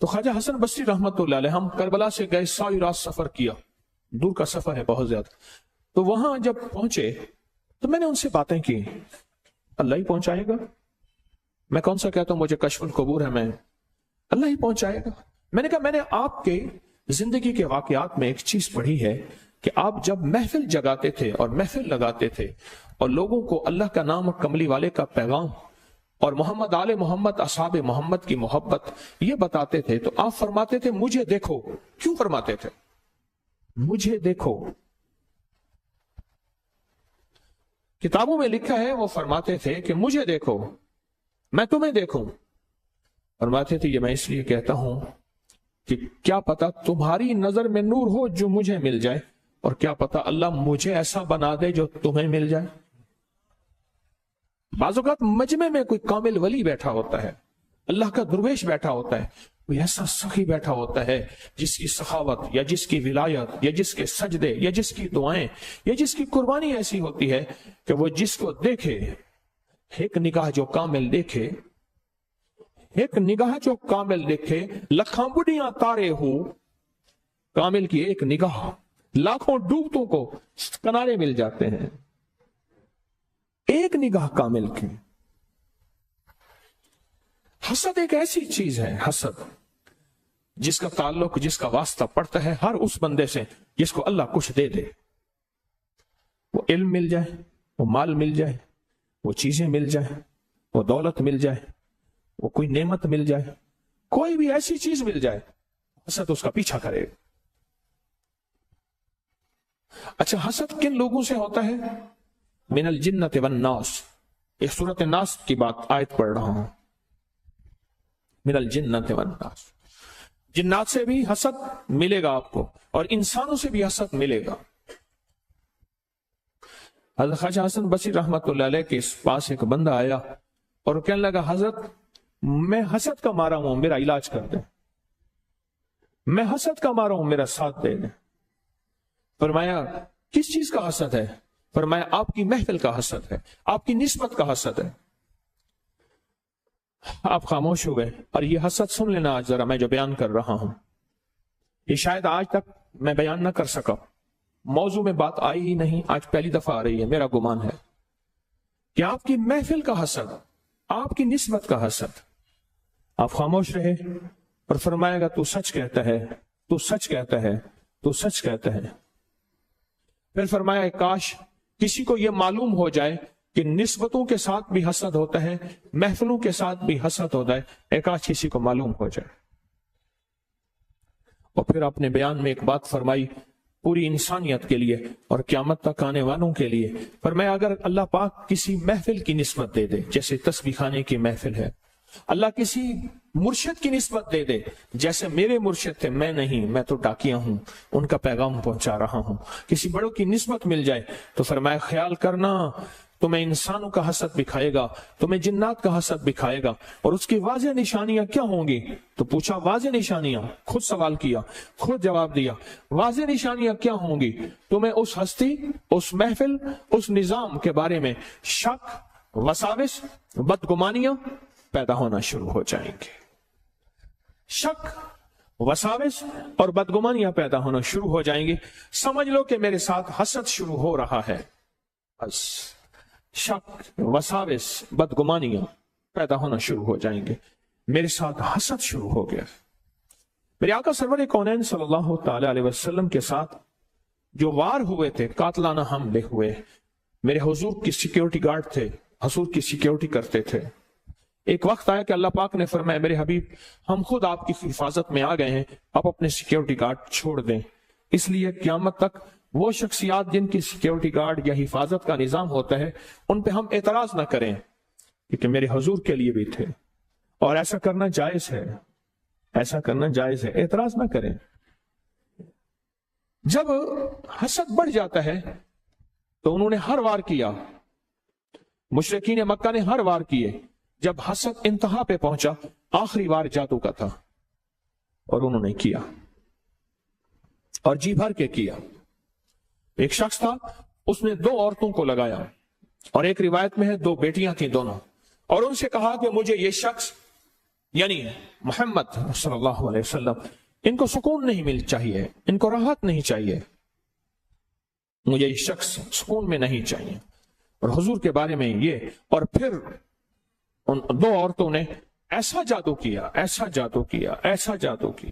تو خواجہ حسن بصری رحمت اللہ علیہ، ہم کربلا سے گئے، ساری رات سفر کیا، دور کا سفر ہے بہت زیادہ. تو وہاں جب پہنچے تو میں نے ان سے باتیں کی، اللہ ہی پہنچائے گا، میں کون سا کہتا ہوں مجھے کشف القبور ہے، میں اللہ ہی پہنچائے گا. میں نے کہا میں نے آپ کے زندگی کے واقعات میں ایک چیز پڑھی ہے کہ آپ جب محفل جگاتے تھے اور محفل لگاتے تھے اور لوگوں کو اللہ کا نام اور کملی والے کا پیغام اور محمد آل محمد اصحاب محمد کی محبت یہ بتاتے تھے، تو آپ فرماتے تھے مجھے دیکھو. کیوں فرماتے تھے مجھے دیکھو؟ کتابوں میں لکھا ہے وہ فرماتے تھے کہ مجھے دیکھو میں تمہیں دیکھوں. فرماتے تھے یہ میں اس لیے کہتا ہوں کہ کیا پتا تمہاری نظر میں نور ہو جو مجھے مل جائے، اور کیا پتا اللہ مجھے ایسا بنا دے جو تمہیں مل جائے. بعض اوقات مجمع میں کوئی کامل ولی بیٹھا ہوتا ہے، اللہ کا درویش بیٹھا ہوتا ہے، کوئی ایسا سخی بیٹھا ہوتا ہے جس کی سخاوت یا جس کی ولایت یا جس کے سجدے یا جس کی دعائیں یا جس کی قربانی ایسی ہوتی ہے کہ وہ جس کو دیکھے، ایک نگاہ جو کامل دیکھے، ایک نگاہ جو کامل دیکھے، لکھاں بڑیاں تارے ہو، کامل کی ایک نگاہ لاکھوں ڈوبتوں کو کنارے مل جاتے ہیں. ایک نگاہ کامل کی. حسد ایک ایسی چیز ہے، حسد جس کا تعلق، جس کا واسطہ پڑتا ہے ہر اس بندے سے جس کو اللہ کچھ دے دے. وہ علم مل جائے، وہ مال مل جائے، وہ چیزیں مل جائے، وہ دولت مل جائے، وہ کوئی نعمت مل جائے، کوئی بھی ایسی چیز مل جائے، حسد اس کا پیچھا کرے. اچھا حسد کن لوگوں سے ہوتا ہے؟ من الجنت والناس. ایک سورۃ الناس کی بات آیت پڑھ رہا ہوں. من الجنت والناس، جنات سے بھی حسد ملے گا آپ کو اور انسانوں سے بھی حسد ملے گا. حضرت خواجہ حسن بصری رحمت اللہ علیہ کے پاس ایک بندہ آیا اور کہنے لگا حضرت میں حسد کا مارا ہوں، میرا علاج کر دیں. میں حسد کا مارا ہوں، میرا ساتھ دے دیں. فرمایا کس چیز کا حسد ہے؟ فرمایا آپ کی محفل کا حسد ہے، آپ کی نسبت کا حسد ہے. آپ خاموش ہو گئے. اور یہ حسد سن لینا آج ذرا، میں جو بیان کر رہا ہوں یہ شاید آج تک میں بیان نہ کر سکا، موضوع میں بات آئی ہی نہیں، آج پہلی دفعہ آ رہی ہے. میرا گمان ہے کہ آپ کی محفل کا حسد، آپ کی نسبت کا حسد. آپ خاموش رہے اور فرمائے گا تو سچ کہتا ہے، تو سچ کہتا ہے، تو سچ کہتا ہے. پھر فرمایا کاش کسی کو یہ معلوم ہو جائے کہ نسبتوں کے ساتھ بھی حسد ہوتا ہے، محفلوں کے ساتھ بھی حسد ہوتا ہے، کاش کسی کو معلوم ہو جائے. اور پھر اپنے بیان میں ایک بات فرمائی پوری انسانیت کے لیے اور قیامت تک آنے والوں کے لیے. فرمایا اگر اللہ پاک کسی محفل کی نسبت دے دے، جیسے تسبیح خانے کی محفل ہے، اللہ کسی مرشد کی نسبت دے دے جیسے میرے مرشد تھے، میں نہیں، میں تو ڈاکیا ہوں، ان کا پیغام پہنچا رہا ہوں. کسی بڑوں کی نسبت مل جائے تو فرمایا خیال کرنا تمہیں انسانوں کا حسد بکھائے گا، تمہیں جنات کا حسد بکھائے گا. اور اس کی واضح نشانیاں کیا ہوں گی؟ تو پوچھا واضح نشانیاں، خود سوال کیا، خود جواب دیا. واضح نشانیاں کیا ہوں گی؟ تمہیں اس ہستی، اس محفل، اس نظام کے بارے میں شک، وساوس، بدگمانیاں پیدا ہونا شروع ہو جائیں گے. شک، وساوس اور بدگمانیاں پیدا ہونا شروع ہو جائیں گی. سمجھ لو کہ میرے ساتھ حسد شروع ہو رہا ہے. بس شک، وساوس، بدگمانیاں پیدا ہونا شروع ہو جائیں گے. میرے ساتھ حسد شروع ہو گیا. میرے آقا سرور کونین صلی اللہ تعالی علیہ وسلم کے ساتھ جو وار ہوئے تھے، قاتلانہ حملے ہوئے، میرے حضور کی سیکیورٹی گارڈ تھے، حضور کی سیکیورٹی کرتے تھے. ایک وقت آیا کہ اللہ پاک نے فرمایا میرے حبیب ہم خود آپ کی حفاظت میں آ گئے ہیں، آپ اپنے سیکیورٹی گارڈ چھوڑ دیں. اس لیے قیامت تک وہ شخصیات جن کی سیکیورٹی گارڈ یا حفاظت کا نظام ہوتا ہے ان پہ ہم اعتراض نہ کریں، کیونکہ میرے حضور کے لیے بھی تھے اور ایسا کرنا جائز ہے، ایسا کرنا جائز ہے، اعتراض نہ کریں. جب حسد بڑھ جاتا ہے تو انہوں نے ہر وار کیا، مشرکین مکہ نے ہر وار کیے. جب حسد انتہا پہ پہنچا، آخری وار جادو کا تھا اور انہوں نے کیا اور جی بھر کے کیا. ایک شخص تھا، اس نے 2 عورتوں کو لگایا اور ایک روایت میں ہے 2 بیٹیاں تھیں دونوں، اور ان سے کہا کہ مجھے یہ شخص یعنی محمد صلی اللہ علیہ وسلم، ان کو سکون نہیں مل چاہیے، ان کو راحت نہیں چاہیے، مجھے یہ شخص سکون میں نہیں چاہیے. اور حضور کے بارے میں یہ، اور پھر ان دو عورتوں نے ایسا جادو کیا، ایسا جادو کیا، ایسا جادو کیا.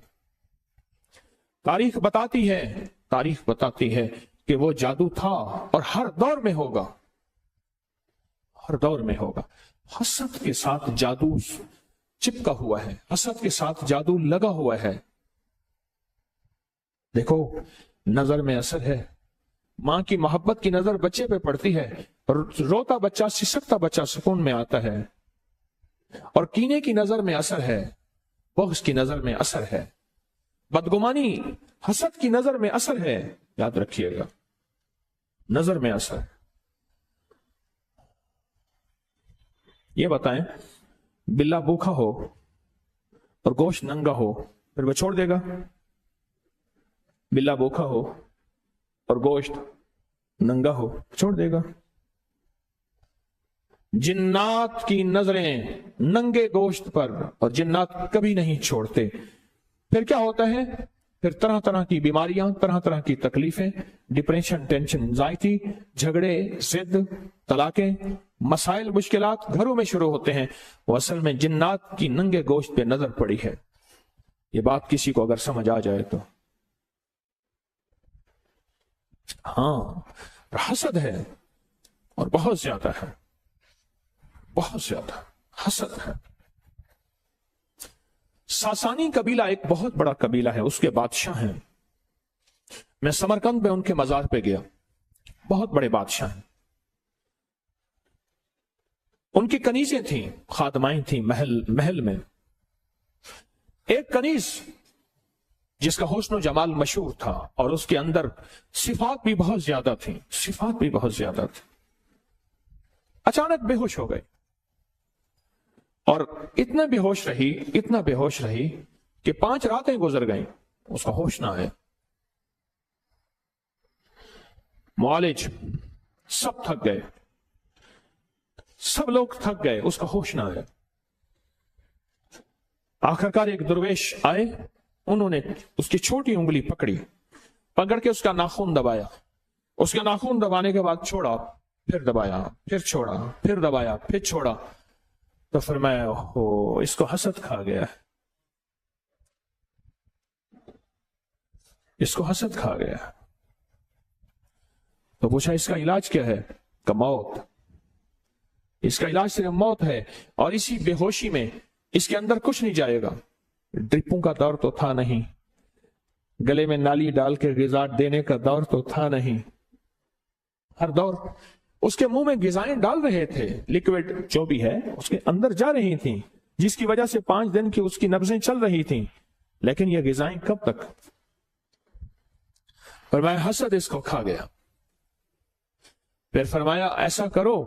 تاریخ بتاتی ہے کہ وہ جادو تھا اور ہر دور میں ہوگا، ہر دور میں ہوگا. حسد کے ساتھ جادو چپکا ہوا ہے، حسد کے ساتھ جادو لگا ہوا ہے. دیکھو، نظر میں اثر ہے. ماں کی محبت کی نظر بچے پہ پڑتی ہے، روتا بچہ، سسکتا بچہ سکون میں آتا ہے. اور کینے کی نظر میں اثر ہے، بغض کی نظر میں اثر ہے، بدگمانی حسد کی نظر میں اثر ہے. یاد رکھیے گا، نظر میں اثر. یہ بتائیں، بلا بھوکا ہو اور گوشت ننگا ہو، پھر وہ چھوڑ دے گا؟ بلا بھوکا ہو اور گوشت ننگا ہو، چھوڑ دے گا؟ جنات کی نظریں ننگے گوشت پر، اور جنات کبھی نہیں چھوڑتے. پھر کیا ہوتا ہے؟ پھر طرح طرح کی بیماریاں، طرح طرح کی تکلیفیں، ڈپریشن، ٹینشن، انزائٹی، جھگڑے، ضد، طلاقیں، مسائل، مشکلات گھروں میں شروع ہوتے ہیں. وہ اصل میں جنات کی ننگے گوشت پہ نظر پڑی ہے. یہ بات کسی کو اگر سمجھ آ جائے تو. ہاں، حسد ہے، اور بہت زیادہ ہے، بہت زیادہ حسد ہے. ساسانی قبیلہ ایک بہت بڑا قبیلہ ہے، اس کے بادشاہ ہیں. میں سمرقند میں ان کے مزار پہ گیا. بہت بڑے بادشاہ ہیں. ان کی کنیزیں تھیں، خادمائیں تھیں محل میں. ایک کنیز جس کا حسن و جمال مشہور تھا، اور اس کے اندر صفات بھی بہت زیادہ تھیں، صفات بھی بہت زیادہ تھیں. اچانک بے ہوش ہو گئے، اور اتنا بے ہوش رہی کہ 5 راتیں گزر گئیں، اس کا ہوش نہ آئے. معالج سب تھک گئے، سب لوگ تھک گئے، اس کا ہوش نہ آئے. آخرکار ایک درویش آئے، انہوں نے اس کی چھوٹی انگلی پکڑ کے اس کا ناخن دبایا. اس کا ناخن دبانے کے بعد چھوڑا، پھر دبایا، پھر چھوڑا، پھر دبایا، پھر چھوڑا. تو فرمایا، اوہ، اس کو حسد کھا گیا، اس کو حسد کھا گیا. تو پوچھا، اس کا علاج کیا ہے؟ کہ موت. اس کا علاج صرف موت ہے. اور اسی بے ہوشی میں اس کے اندر کچھ نہیں جائے گا. ڈرپوں کا دور تو تھا نہیں، گلے میں نالی ڈال کے غذا دینے کا دور تو تھا نہیں. ہر دور اس کے منہ میں غذائیں ڈال رہے تھے، لیکوڈ جو بھی ہے اس کے اندر جا رہی تھیں، جس کی وجہ سے 5 دن کی اس کی نبضیں چل رہی تھیں. لیکن یہ غذائیں کب تک؟ فرمایا، حسد اس کو کھا گیا. پھر فرمایا، ایسا کرو،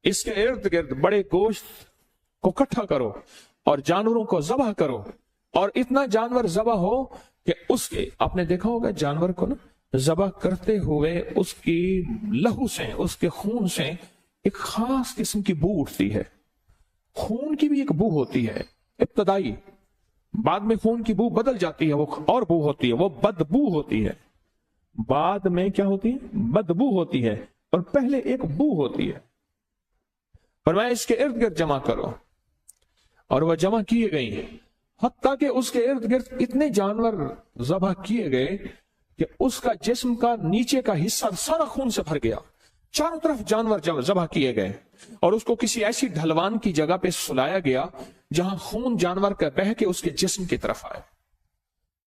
اس کے ارد گرد بڑے گوشت کو اکٹھا کرو اور جانوروں کو ذبح کرو، اور اتنا جانور ذبح ہو کہ اس کے، آپ نے دیکھا ہوگا جانور کو نا ذبح کرتے ہوئے اس کی لہو سے، اس کے خون سے ایک خاص قسم کی بو اٹھتی ہے. خون کی بھی ایک بو ہوتی ہے ابتدائی، بعد میں خون کی بو بدل جاتی ہے، وہ اور بو ہوتی ہے، وہ بدبو ہوتی ہے. بعد میں کیا ہوتی ہے؟ بدبو ہوتی ہے، اور پہلے ایک بو ہوتی ہے. فرمایا، اس کے ارد گرد جمع کرو. اور وہ جمع کیے گئے، حتیٰ کہ اس کے ارد گرد اتنے جانور ذبح کیے گئے کہ اس کا جسم کا نیچے کا حصہ سارا خون سے بھر گیا. چاروں طرف جانور ذبح کیے گئے، اور اس کو کسی ایسی ڈھلوان کی جگہ پہ سلایا گیا جہاں خون جانور کا بہہ کے اس کے جسم کی طرف آئے.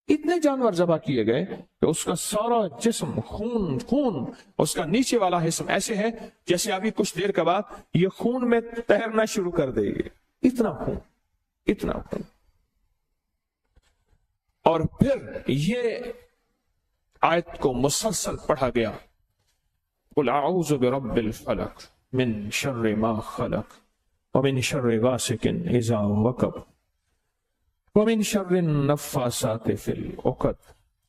اتنے جانور ذبح کیے گئے کہ اس کا سارا جسم خون، اس کا نیچے والا حصہ ایسے ہے جیسے ابھی کچھ دیر کے بعد یہ خون میں تیرنا شروع کر دے گی. اتنا خون، اتنا خون. اور پھر یہ آیت کو مسلسل پڑھا گیا، قل اعوذ برب الفلق من شر ما خلق ومن شر غاسق اذا وقب ومن شر النفاثات فی العقد.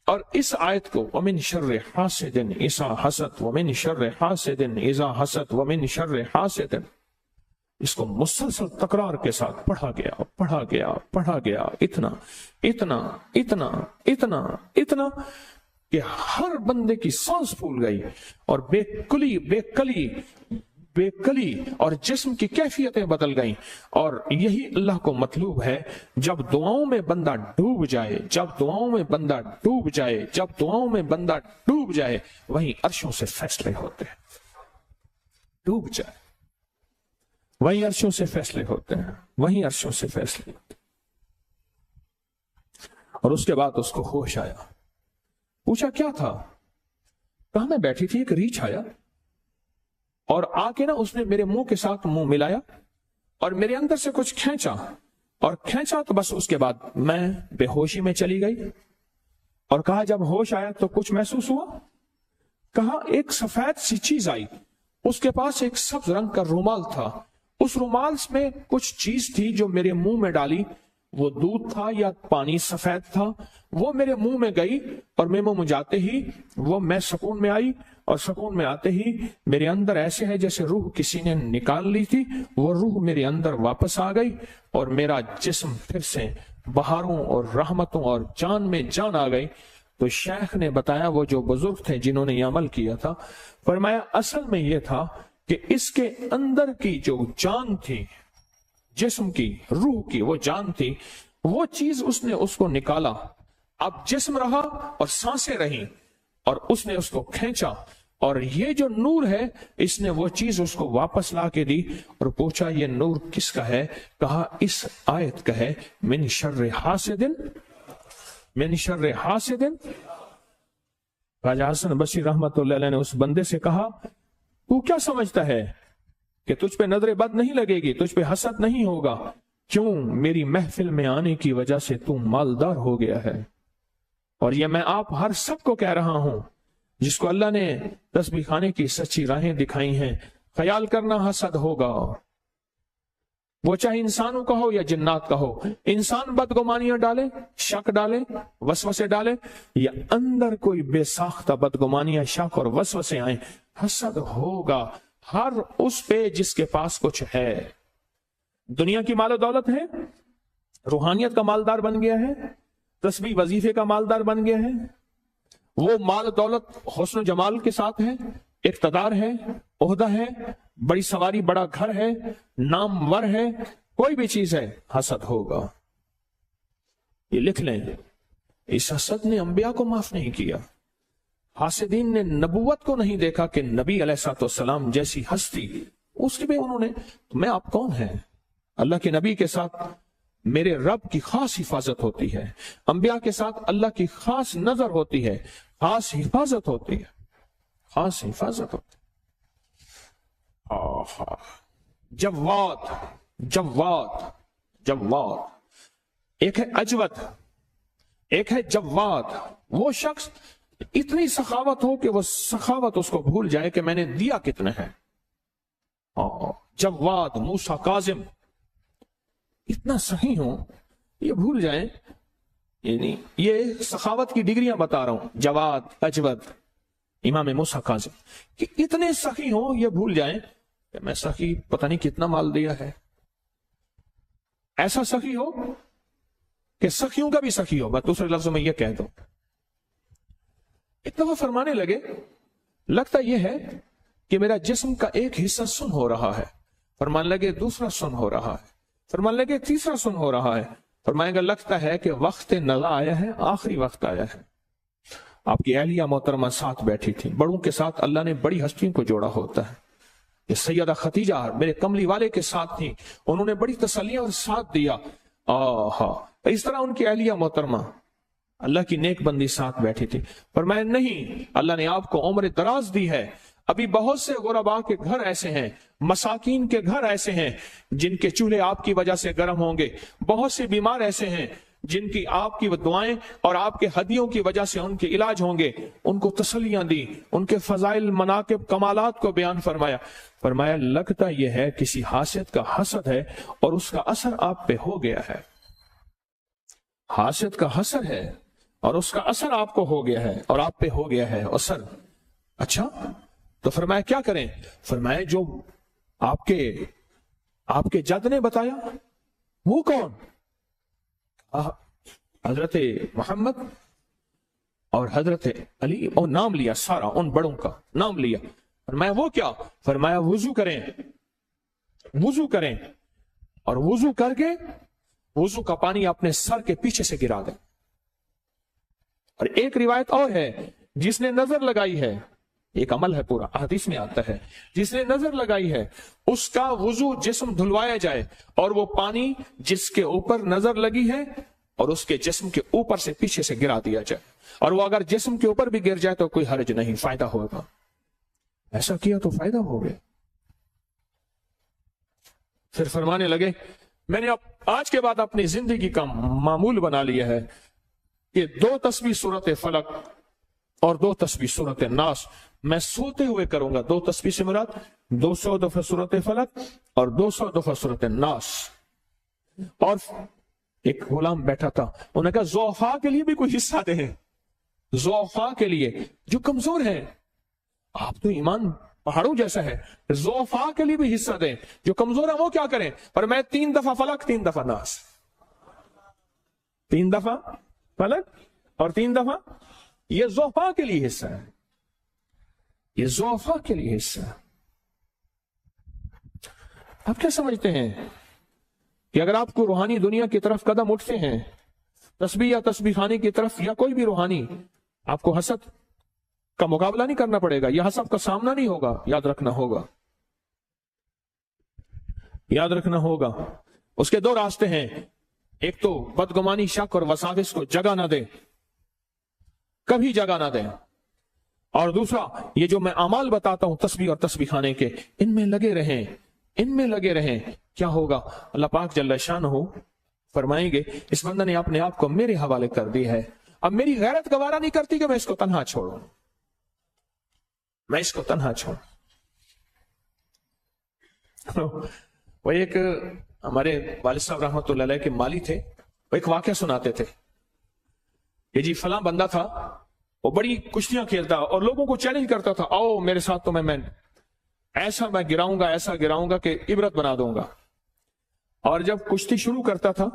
اور اس آیت کو ومن شر حاسد اذا حسد ومن شر حاسد اذا حسد ومن شر حاسد، اس کو مسلسل تکرار کے ساتھ پڑھا گیا اتنا اتنا اتنا اتنا اتنا کہ ہر بندے کی سانس پھول گئی اور بے کلی اور جسم کی کیفیتیں بدل گئیں. اور یہی اللہ کو مطلوب ہے. جب دعاؤں میں بندہ ڈوب جائے وہیں عرشوں سے فیصلے ہوتے ہیں. ڈوب جائے وہیں عرشوں سے فیصلے ہوتے ہیں. اور اس کے بعد اس کو ہوش آیا. پوچھا کیا تھا؟ کہاں میں بیٹھی تھی، ایک ریچھ آیا اور آ کے نا اس نے میرے منہ کے ساتھ منہ ملایا اور میرے اندر سے کچھ کھینچا تو بس اس کے بعد میں بے ہوشی میں چلی گئی. اور کہا جب ہوش آیا تو کچھ محسوس ہوا. کہا ایک سفید سی چیز آئی، اس کے پاس ایک سبز رنگ کا رومال تھا. اس رومال میں کچھ چیز تھی جو میرے منہ میں ڈالی. وہ دودھ تھا یا پانی سفید تھا. وہ میرے منہ میں گئی اور میرے منہ میں جاتے ہی میں سکون میں آئی. اور سکون میں آتے ہی میرے اندر ایسے ہے جیسے روح کسی نے نکال لی تھی. وہ روح میرے اندر واپس آ گئی اور میرا جسم پھر سے بہاروں اور رحمتوں اور جان میں جان آ گئی. تو شیخ نے بتایا، وہ جو بزرگ تھے جنہوں نے یہ عمل کیا تھا، فرمایا اصل میں یہ تھا کہ اس کے اندر کی جو جان تھی، جسم کی، روح کی وہ جان تھی، وہ چیز اس نے اس کو نکالا. اب جسم رہا اور سانسیں رہیں اور اس نے اس کو کھینچا اور یہ جو نور ہے اس نے وہ چیز اس کو واپس لا کے دی. اور پوچھا یہ نور کس کا ہے؟ کہا اس آیت کا ہے، من شر حاسد. راجہ حسن بصری رحمت اللہ علیہ نے اس بندے سے کہا تو کیا سمجھتا ہے کہ تجھ پہ نظر بد نہیں لگے گی، تجھ پہ حسد نہیں ہوگا؟ کیوں؟ میری محفل میں آنے کی وجہ سے تو مالدار ہو گیا ہے. اور یہ میں آپ ہر سب کو کہہ رہا ہوں جس کو اللہ نے تسبیح خانے کی سچی راہیں دکھائی ہیں. خیال کرنا حسد ہوگا، وہ چاہے انسانوں کا ہو یا جنات کا ہو. انسان بدگمانیاں ڈالے، شک ڈالے، وسوسے ڈالے، یا اندر کوئی بے ساختہ بدگمانیاں، شک اور وسوسے آئیں، حسد ہوگا ہر اس پہ جس کے پاس کچھ ہے. دنیا کی مال و دولت ہے، روحانیت کا مالدار بن گیا ہے، تسبیح وظیفے کا مالدار بن گیا ہے. وہ مال و دولت حسن و جمال کے ساتھ ہے، اقتدار ہے، عہدہ ہے، بڑی سواری، بڑا گھر ہے، نامور ہے، کوئی بھی چیز ہے، حسد ہوگا. یہ لکھ لیں، اس حسد نے انبیاء کو معاف نہیں کیا. حاسدین نے نبوت کو نہیں دیکھا کہ نبی علیہ الصلوۃ والسلام جیسی ہستی اس کے بھی انہوں نے. میں آپ کون ہیں؟ اللہ کے نبی کے ساتھ میرے رب کی خاص حفاظت ہوتی ہے، انبیاء کے ساتھ اللہ کی خاص نظر ہوتی ہے، خاص حفاظت ہوتی ہے، خاص حفاظت ہوتی ہے. جواد جواد جواد، ایک ہے اجود، ایک ہے جواد. وہ شخص اتنی سخاوت ہو کہ وہ سخاوت اس کو بھول جائے کہ میں نے دیا کتنے ہیں. جواد، موسیٰ کاظم، اتنا سخی ہوں یہ بھول جائیں. یعنی یہ سخاوت کی ڈگریاں بتا رہا ہوں. جواد، اجود، امام موسیٰ کاظم کہ اتنے سخی ہوں یہ بھول جائیں کہ میں سخی پتہ نہیں کتنا مال دیا ہے. ایسا سخی ہو کہ سخیوں کا بھی سخی ہو. بس دوسرے لفظوں میں یہ کہہ دو. اتنا وہ فرمانے لگے، لگتا یہ ہے کہ میرا جسم کا ایک حصہ سن ہو رہا ہے. فرمان لگے دوسرا سن ہو رہا ہے. فرمان لگے تیسرا سن ہو رہا ہے. فرمائے گا لگتا ہے کہ وقت نزا آیا ہے، آخری وقت آیا ہے. آپ کی اہلیہ محترمہ ساتھ بیٹھی تھی. بڑوں کے ساتھ اللہ نے بڑی ہستیوں کو جوڑا ہوتا ہے. یہ سیدہ خدیجہ میرے کملی والے کے ساتھ تھی، انہوں نے بڑی تسلیہ اور ساتھ دیا. اس طرح ان کی اہلیہ محترمہ اللہ کی نیک بندی ساتھ بیٹھی تھی. فرمایا نہیں، اللہ نے آپ کو عمر دراز دی ہے. ابھی بہت سے غرباء کے گھر ایسے ہیں، مساکین کے گھر ایسے ہیں جن کے چولہے آپ کی وجہ سے گرم ہوں گے. بہت سے بیمار ایسے ہیں جن کی آپ کی دعائیں اور آپ کے ہدیوں کی وجہ سے ان کے علاج ہوں گے. ان کو تسلیاں دی، ان کے فضائل، مناقب، کمالات کو بیان فرمایا. فرمایا لگتا یہ ہے کسی حاسد کا حسد ہے اور اس کا اثر آپ پہ ہو گیا ہے. حاسد کا حسد ہے اور اس کا اثر آپ کو ہو گیا ہے اور آپ پہ ہو گیا ہے اثر. اچھا تو فرمایا کیا کریں؟ فرمایا جو آپ کے آپ کے جد نے بتایا؟ وہ کون؟ حضرت محمد اور حضرت علی، اور نام لیا سارا ان بڑوں کا نام لیا. فرمایا وہ کیا؟ فرمایا وضو کریں، وضو کریں، اور وضو کر کے وضو کا پانی اپنے سر کے پیچھے سے گرا دیں. اور ایک روایت اور ہے، جس نے نظر لگائی ہے، ایک عمل ہے پورا، حدیث میں آتا ہے، جس نے نظر لگائی ہے اس کا وضو جسم دھلوایا جائے، اور وہ پانی جس کے اوپر نظر لگی ہے اور اس کے جسم کے اوپر سے پیچھے سے گرا دیا جائے، اور وہ اگر جسم کے اوپر بھی گر جائے تو کوئی حرج نہیں، فائدہ ہوگا. ایسا کیا تو فائدہ ہو گیا. پھر فرمانے لگے میں نے آج کے بعد اپنی زندگی کا معمول بنا لیا ہے کہ 2 تسبیح سورت فلق اور 2 تسبیح سورت ناس میں سوتے ہوئے کروں گا. 2 تسبیح سے مراد 200 دفعہ سورت فلق اور 200 دفعہ سورت ناس. اور ایک غلام بیٹھا تھا، انہوں نے کہا ضعفاء کے لیے بھی کوئی حصہ دیں، ضعفاء کے لیے جو کمزور ہیں. آپ تو ایمان پہاڑوں جیسا ہے، ضعفاء کے لیے بھی حصہ دیں، جو کمزور ہیں وہ کیا کریں؟ پر میں 3 دفعہ فلق 3 دفعہ ناس، 3 دفعہ فلق اور 3 دفعہ. یہ ضعفاء کے لیے حصہ ہے، یہ ضعفاء کے لیے حصہ ہے. آپ کیا سمجھتے ہیں کہ اگر آپ کو روحانی دنیا کی طرف قدم اٹھتے ہیں، تسبیح یا تسبیح خانے کی طرف یا کوئی بھی روحانی، آپ کو حسد کا مقابلہ نہیں کرنا پڑے گا، یا حسد کا سامنا نہیں ہوگا. یاد رکھنا ہوگا، یاد رکھنا ہوگا. اس کے 2 راستے ہیں، ایک تو بدگمانی، شک اور وساوس کو جگہ نہ دیں، کبھی جگہ نہ دیں. اور دوسرا یہ جو میں اعمال بتاتا ہوں تسبیح اور تسبیح خانے کے، ان میں لگے رہیں، ان میں لگے رہیں. کیا ہوگا؟ اللہ پاک جل شانہ فرمائیں گے اس بندہ نے اپنے آپ کو میرے حوالے کر دی ہے، اب میری غیرت گوارا نہیں کرتی کہ میں اس کو تنہا چھوڑوں، میں اس کو تنہا چھوڑوں. وہ ایک ہمارے والد صاحب رحمۃ اللہ علیہ کے مالی تھے، وہ ایک واقعہ سناتے تھے کہ جی فلاں بندہ تھا، وہ بڑی کشتیاں کھیلتا اور لوگوں کو چیلنج کرتا تھا، آؤ میرے ساتھ تو میں ایسا میں گراؤں گا، ایسا گراؤں گا کہ عبرت بنا دوں گا. اور جب کشتی شروع کرتا تھا،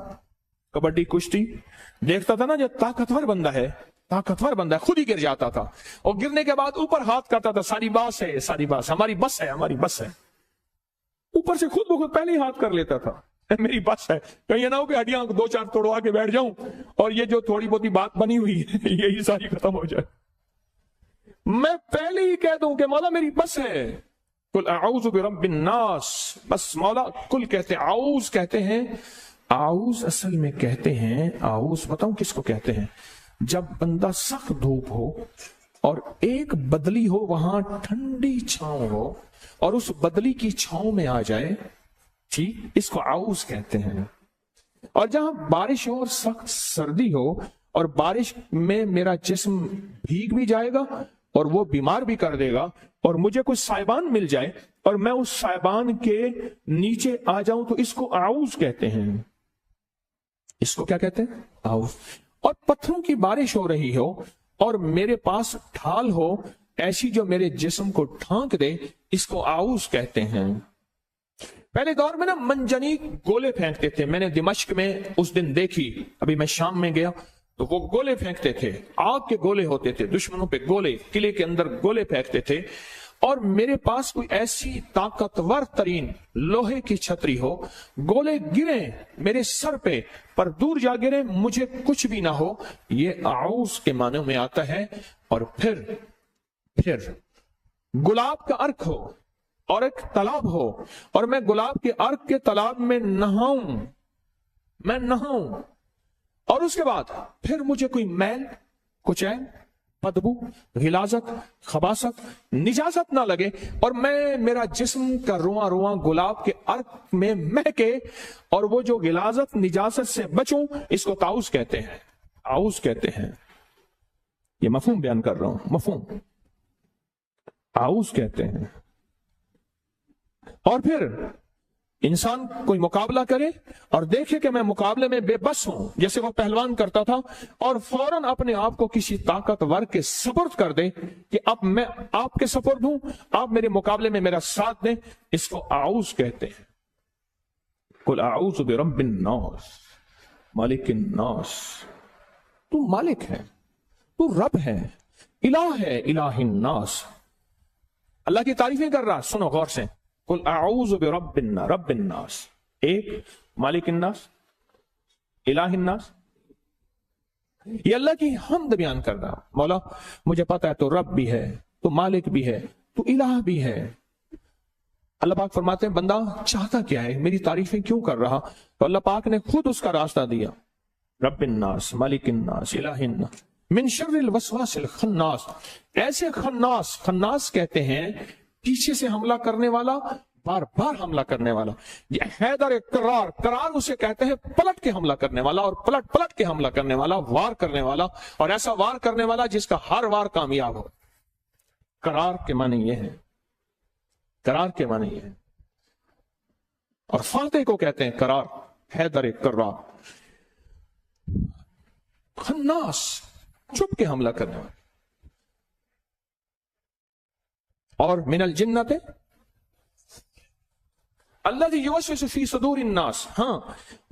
کبڈی کشتی، دیکھتا تھا نا جو طاقتور بندہ ہے، طاقتور بندہ ہے، خود ہی گر جاتا تھا، اور گرنے کے بعد اوپر ہاتھ کرتا تھا، ساری باس ہے، ساری باس، ہماری بس ہے، ہماری بس ہے. اوپر سے خود بخود پہلے ہی ہاتھ کر لیتا تھا، میری بس ہے. کہیں نہ ہو کہ ہڈیاں 2-4 توڑوا کے بیٹھ جاؤں اور یہ جو تھوڑی بہت بات بنی ہوئی ہے یہی ساری ختم ہو جائے. میں پہلے ہی کہہ دوں کہ مولا میری بس ہے. قل اعوذ برب الناس، بس مولا کل کہتے ہیں، اعوذ کہتے ہیں. اعوذ اصل میں کہتے ہیں، اعوذ بتاؤں کس کو کہتے ہیں؟ جب بندہ سخت دھوپ ہو اور ایک بدلی ہو، وہاں ٹھنڈی چھاؤں ہو اور اس بدلی کی چھاؤں میں آ جائے، ٹھیک، اس کو اعوذ کہتے ہیں. اور جہاں بارش ہو اور سخت سردی ہو اور بارش میں میرا جسم بھیگ بھی جائے گا اور وہ بیمار بھی کر دے گا، اور مجھے کوئی سائبان مل جائے اور میں اس سائبان کے نیچے آ جاؤں، تو اس کو اعوذ کہتے ہیں. اس کو کیا کہتے ہیں؟ اعوذ. اور پتھروں کی بارش ہو رہی ہو اور میرے پاس ڈھال ہو ایسی جو میرے جسم کو ڈھانک دے، اس کو اعوذ کہتے ہیں. پہلے دور میں نا منجنیق گولے پھینکتے تھے، میں نے دمشق میں اس دن دیکھی، ابھی میں شام میں گیا تو وہ گولے پھینکتے تھے، آگ کے گولے ہوتے تھے، دشمنوں پہ گولے، قلعے کے اندر گولے پھینکتے تھے. اور میرے پاس کوئی ایسی طاقتور ترین لوہے کی چھتری ہو، گولے گرے میرے سر پہ پر دور جا گرے، مجھے کچھ بھی نہ ہو، یہ اعوذ کے معنی میں آتا ہے. اور پھر گلاب کا عرق ہو اور ایک تالاب ہو اور میں گلاب کے عرق کے تالاب میں نہاؤں، اور اس کے بعد پھر مجھے کوئی میل، کچیل، بدبو، غلاظت، خباثت، نجاست نہ لگے، اور میرا جسم کا رواں رواں گلاب کے عرق میں مہکے، اور وہ جو غلاظت نجاست سے بچوں، اس کو تعوذ کہتے ہیں. اعوذ کہتے ہیں. یہ مفہوم بیان کر رہا ہوں، مفہوم. اعوذ کہتے ہیں. اور پھر انسان کوئی مقابلہ کرے اور دیکھے کہ میں مقابلے میں بے بس ہوں، جیسے وہ پہلوان کرتا تھا، اور فوراً اپنے آپ کو کسی طاقتور کے سپرد کر دے کہ اب میں آپ کے سپرد ہوں، آپ میرے مقابلے میں میرا ساتھ دیں، اس کو اعوذ کہتے ہیں. قل اعوذ برب الناس مالک الناس. تو مالک ہے، تو رب ہے، الہ ہے، الہ الناس. اللہ کی تعریفیں کر رہا. سنو غور سے. قل اعوذ برب الناس، رب الناس ایک، مالک الناس، الہ الناس. یہ اللہ کی حمد بیان کر رہا. مولا مجھے پتا ہے تو رب بھی ہے، تو مالک بھی ہے، تو الہ بھی ہے. اللہ پاک فرماتے ہیں بندہ چاہتا کیا ہے، میری تعریفیں کیوں کر رہا؟ تو اللہ پاک نے خود اس کا راستہ دیا. رب الناس مالک الناس الہ الناس من شر الوسواس الخناس. ایسے خناس، خناس کہتے ہیں پیچھے سے حملہ کرنے والا، بار بار حملہ کرنے والا. یہ حیدر کرار، کرار اسے کہتے ہیں پلٹ کے حملہ کرنے والا، اور پلٹ پلٹ کے حملہ کرنے والا، وار کرنے والا، اور ایسا وار کرنے والا جس کا ہر وار کامیاب ہو. کرار کے معنی یہ ہے، کرار کے معنی یہ ہے. اور فاتح کو کہتے ہیں کرار، حیدر کرار. خناس چھپ کے حملہ کرنے والا. اور من الجنت الذی یوسوس فی صدور الناس. ہاں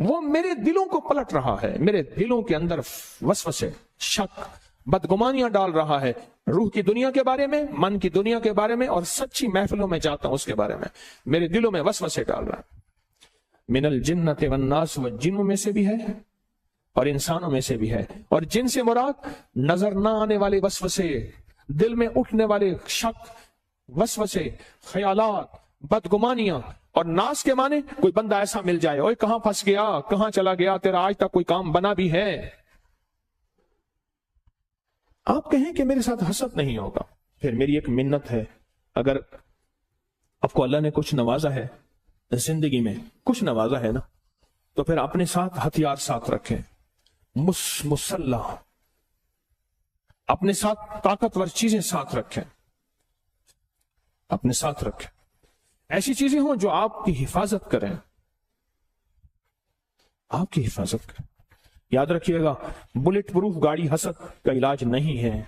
وہ میرے دلوں کو پلٹ رہا ہے، میرے دلوں کے اندر وسوسے، شک، بدگمانیاں ڈال رہا ہے، روح کی دنیا کے بارے میں، من کی دنیا کے بارے میں، اور سچی محفلوں میں جاتا ہوں اس کے بارے میں. میرے دلوں میں وسوسے ڈال رہا ہے. من الجنت والناس، وہ جنوں میں سے بھی ہے اور انسانوں میں سے بھی ہے. اور جن سے مراد نظر نہ آنے والے وسوسے، دل میں اٹھنے والے شک، وسوسے، خیالات، بدگمانیاں. اور ناس کے معنی کوئی بندہ ایسا مل جائے، اوے کہاں پھنس گیا، کہاں چلا گیا، تیرا آج تک کوئی کام بنا بھی ہے. آپ کہیں کہ میرے ساتھ حسد نہیں ہوگا. پھر میری ایک منت ہے، اگر آپ کو اللہ نے کچھ نوازا ہے زندگی میں، کچھ نوازا ہے نا، تو پھر اپنے ساتھ ہتھیار ساتھ رکھیں، مسلح، اپنے ساتھ طاقتور چیزیں ساتھ رکھیں، اپنے ساتھ رکھیں. ایسی چیزیں ہوں جو آپ کی حفاظت کریں، آپ کی حفاظت کریں. یاد رکھیے گا، بلٹ پروف گاڑی حسد کا علاج نہیں ہے،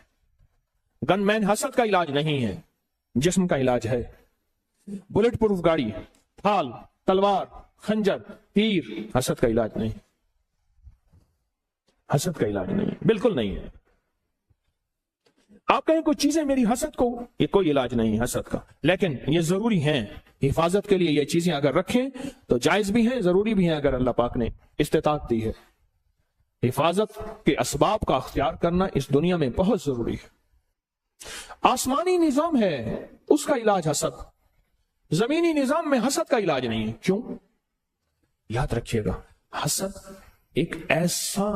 گن مین حسد کا علاج نہیں ہے، جسم کا علاج ہے. بلٹ پروف گاڑی، تھال، تلوار، خنجر، تیر حسد کا علاج نہیں، حسد کا علاج نہیں، بالکل نہیں ہے. آپ کہیں کوئی چیزیں میری حسد کو، یہ کوئی علاج نہیں حسد کا، لیکن یہ ضروری ہیں حفاظت کے لیے. یہ چیزیں اگر رکھیں تو جائز بھی ہیں، ضروری بھی ہیں. اگر اللہ پاک نے استطاعت دی ہے، حفاظت کے اسباب کا اختیار کرنا اس دنیا میں بہت ضروری ہے. آسمانی نظام ہے، اس کا علاج حسد. زمینی نظام میں حسد کا علاج نہیں ہے. کیوں؟ یاد رکھیے گا، حسد ایک ایسا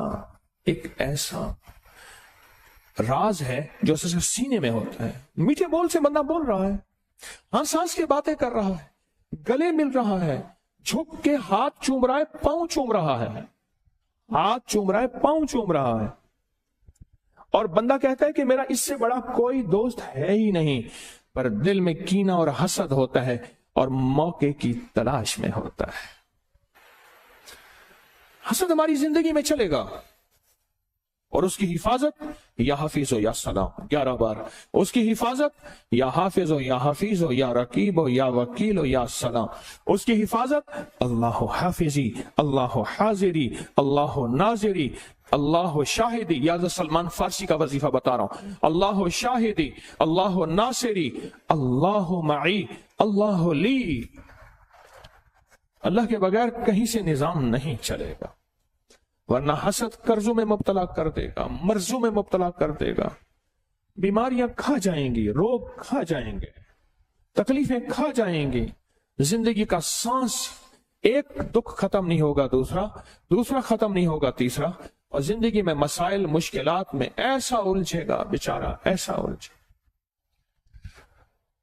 راز ہے جو صرف سینے میں ہوتا ہے. میٹھے بول سے بندہ بول رہا ہے، ہنس ہنس کے باتیں کر رہا ہے، گلے مل رہا ہے، جھک کے ہاتھ چوم رہا ہے، پاؤں چوم رہا ہے، ہاتھ چوم رہا ہے، پاؤں چوم رہا ہے، اور بندہ کہتا ہے کہ میرا اس سے بڑا کوئی دوست ہے ہی نہیں. پر دل میں کینہ اور حسد ہوتا ہے اور موقع کی تلاش میں ہوتا ہے. حسد ہماری زندگی میں چلے گا، اور اس کی حفاظت یا حافظ ہو یا سلام. 11 بار اس کی حفاظت یا حافظ ہو یا حفیظ ہو یا رقیب ہو یا وکیل ہو یا سلام. اس کی حفاظت اللہ حافظی، اللہ حاضری، اللہ ناظری، اللہ شاہدی. یا سلمان فارسی کا وظیفہ بتا رہا ہوں. اللہ شاہدی، اللہ ناصری، اللہ معی، اللہ لی. اللہ کے بغیر کہیں سے نظام نہیں چلے گا، ورنہ حسد قرضوں میں مبتلا کر دے گا، مرضوں میں مبتلا کر دے گا، بیماریاں کھا جائیں گی، روگ کھا جائیں گے، تکلیفیں کھا جائیں گی. زندگی کا سانس، ایک دکھ ختم نہیں ہوگا دوسرا ختم نہیں ہوگا تیسرا، اور زندگی میں مسائل مشکلات میں ایسا الجھے گا بیچارہ، ایسا الجھے.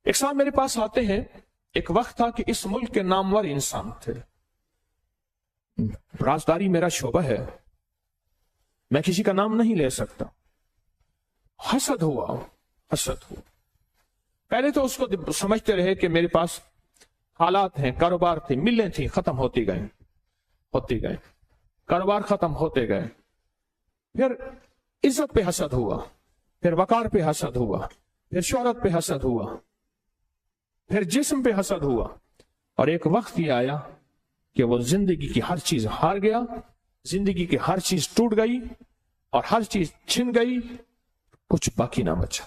ایک صاحب میرے پاس آتے ہیں، ایک وقت تھا کہ اس ملک کے نامور انسان تھے، رازداری میرا شعبہ ہے، میں کسی کا نام نہیں لے سکتا. حسد ہوا. پہلے تو اس کو سمجھتے رہے کہ میرے پاس حالات ہیں، کاروبار تھے، ملیں تھیں، ختم ہوتی گئے، کاروبار ختم ہوتے گئے. پھر عزت پہ حسد ہوا، پھر وقار پہ حسد ہوا، پھر شہرت پہ حسد ہوا، پھر جسم پہ حسد ہوا. اور ایک وقت یہ آیا کہ وہ زندگی کی ہر چیز ہار گیا, زندگی کی ہر چیز ٹوٹ گئی اور ہر چیز چھن گئی, کچھ باقی نہ بچا.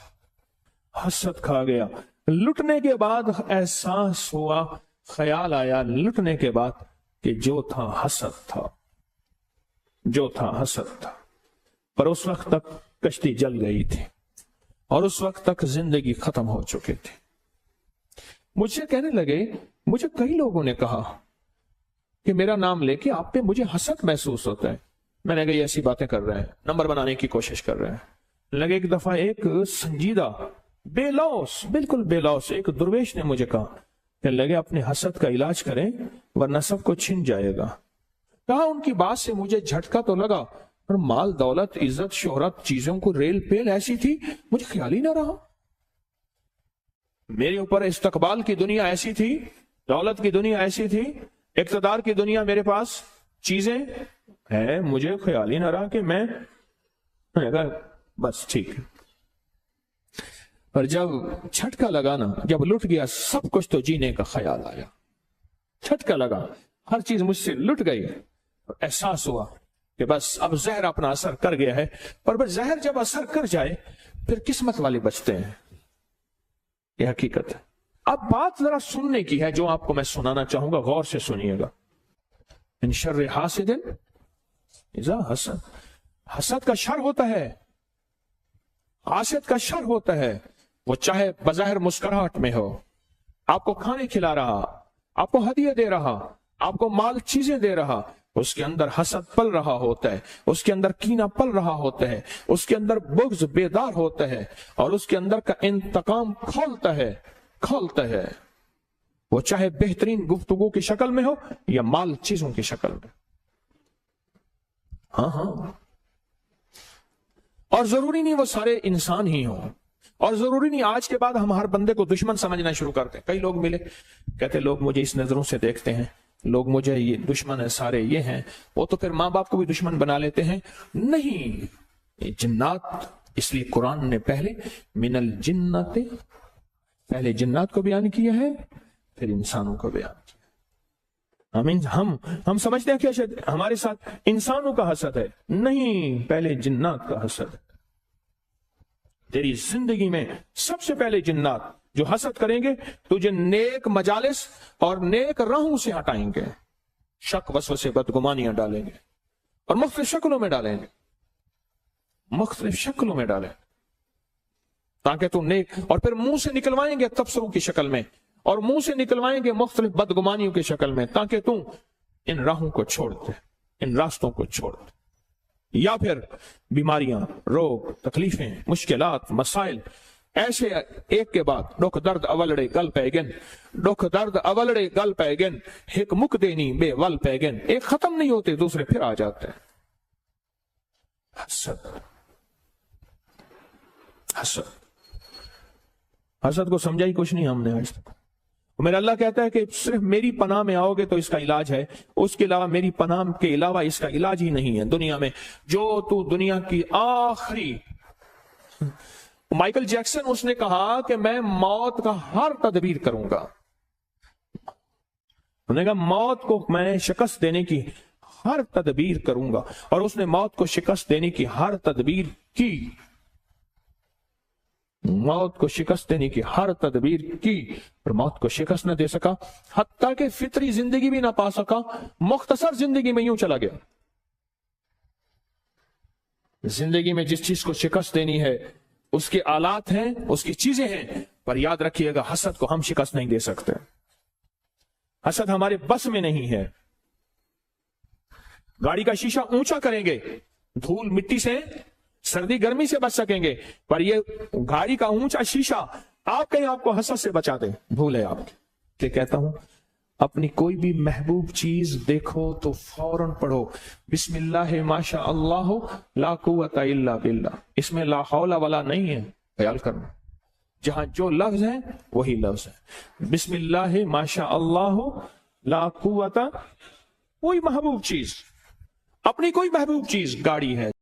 حسد کھا گیا. لٹنے کے بعد احساس ہوا, خیال آیا لٹنے کے بعد کہ جو تھا حسد تھا, جو تھا حسد تھا. پر اس وقت تک کشتی جل گئی تھی اور اس وقت تک زندگی ختم ہو چکی تھی. مجھے کہنے لگے, مجھے کئی لوگوں نے کہا کہ میرا نام لے کے آپ پہ مجھے حسد محسوس ہوتا ہے. میں نے کہا یہ ایسی باتیں کر رہے ہیں, نمبر بنانے کی کوشش کر رہے ہیں. لگے ایک دفعہ ایک سنجیدہ بے لوث, بالکل بے لوث ایک درویش نے مجھے کہا کہ لگے اپنے حسد کا علاج کریں ورنہ سب کو چھن جائے گا. کہا ان کی بات سے مجھے جھٹکا تو لگا, اور مال دولت عزت شہرت چیزوں کو ریل پیل ایسی تھی مجھے خیال ہی نہ رہا. میرے اوپر استقبال کی دنیا ایسی تھی, دولت کی دنیا ایسی تھی, اقتدار کی دنیا میرے پاس چیزیں ہے, مجھے خیال ہی نہ رہا کہ میں بس ٹھیک ہے. پر جب جھٹکا لگا نا, جب لٹ گیا سب کچھ تو جینے کا خیال آیا. جھٹکا لگا, ہر چیز مجھ سے لٹ گئی, احساس ہوا کہ بس اب زہر اپنا اثر کر گیا ہے. پر بس زہر جب اثر کر جائے پھر قسمت والے بچتے ہیں, یہ حقیقت ہے. اب بات ذرا سننے کی ہے جو آپ کو میں سنانا چاہوں گا, غور سے سنیے گا. ان شر حاسد اذا حسد, حسد کا شر ہوتا ہے, حاسد کا شر ہوتا ہے. وہ چاہے بظاہر مسکراہٹ میں ہو, آپ کو کھانے کھلا رہا, آپ کو ہدیہ دے رہا, آپ کو مال چیزیں دے رہا, اس کے اندر حسد پل رہا ہوتا ہے, اس کے اندر کینہ پل رہا ہوتا ہے, اس کے اندر بغض بیدار ہوتا ہے, اور اس کے اندر کا انتقام کھولتا ہے. وہ چاہے بہترین گفتگو کی شکل میں ہو یا مال چیزوں کی شکل میں. ہاں, اور ضروری نہیں وہ سارے انسان ہی ہوں, اور ضروری نہیں آج کے بعد ہم ہر بندے کو دشمن سمجھنا شروع کرتے ہیں. کئی لوگ ملے کہتے لوگ مجھے اس نظروں سے دیکھتے ہیں, لوگ مجھے یہ دشمن ہے, سارے یہ ہیں, وہ تو پھر ماں باپ کو بھی دشمن بنا لیتے ہیں. نہیں, یہ جنات, اس لیے قرآن نے پہلے من الجنات, پہلے جنات کو بیان کیا ہے پھر انسانوں کو بیان کیا. ہم سمجھتے ہیں کہ ہمارے ساتھ انسانوں کا حسد ہے, نہیں, پہلے جنات کا حسد ہے. تیری زندگی میں سب سے پہلے جنات جو حسد کریں گے تجھے نیک مجالس اور نیک راہوں سے ہٹائیں گے, شک وسوسے بدگمانیاں ڈالیں گے اور مختلف شکلوں میں ڈالیں گے, مختلف شکلوں میں ڈالیں تاکہ تو نیک, اور پھر منہ سے نکلوائیں گے تبصروں کی شکل میں, اور منہ سے نکلوائیں گے مختلف بدگمانیوں کی شکل میں, تاکہ تو ان راہوں کو چھوڑ دے, ان راستوں کو چھوڑ دے. یا پھر بیماریاں, روگ, تکلیفیں, مشکلات, مسائل ایسے ایک کے بعد ڈوک درد اولڑے گل پیگن, ڈوک درد اولڑے گل پیگن, ایک مک دینی بے ول پیگن, ایک ختم نہیں ہوتے دوسرے پھر آ جاتے ہیں. حسد, حسد, حسد کو سمجھا ہی کچھ نہیں ہم نے آج تک. میرا اللہ کہتا ہے کہ صرف میری پناہ میں آؤ گے تو اس کا علاج ہے, اس کے علاوہ میری پناہ کے علاوہ اس کا علاج ہی نہیں ہے دنیا میں. جو تو دنیا کی آخری, مائیکل جیکسن اس نے کہا کہ میں موت کا ہر تدبیر کروں گا, انہوں نے کہا موت کو میں شکست دینے کی ہر تدبیر کروں گا, اور اس نے موت کو شکست دینے کی ہر تدبیر کی, موت کو شکست دینے کی ہر تدبیر کی, اور موت کو شکست نہ دے سکا, حتیٰ کہ فطری زندگی بھی نہ پا سکا, مختصر زندگی میں یوں چلا گیا. زندگی میں جس چیز کو شکست دینی ہے اس کے آلات ہیں, اس کی چیزیں ہیں, پر یاد رکھیے گا حسد کو ہم شکست نہیں دے سکتے, حسد ہمارے بس میں نہیں ہے. گاڑی کا شیشہ اونچا کریں گے, دھول مٹی سے, سردی گرمی سے بچ سکیں گے, پر یہ گاڑی کا اونچا شیشہ آپ کہیں آپ کو حسد سے بچا دیں, بھول ہے آپ کی. کہتا ہوں اپنی کوئی بھی محبوب چیز دیکھو تو فوراً پڑھو بسم اللہ ماشاء اللہ لا قوت الا باللہ, اس میں لا حول ولا نہیں ہے, خیال کرنا, جہاں جو لفظ ہے وہی لفظ ہے. بسم اللہ ماشاء اللہ لا قوت, کوئی محبوب چیز, اپنی کوئی محبوب چیز, گاڑی ہے,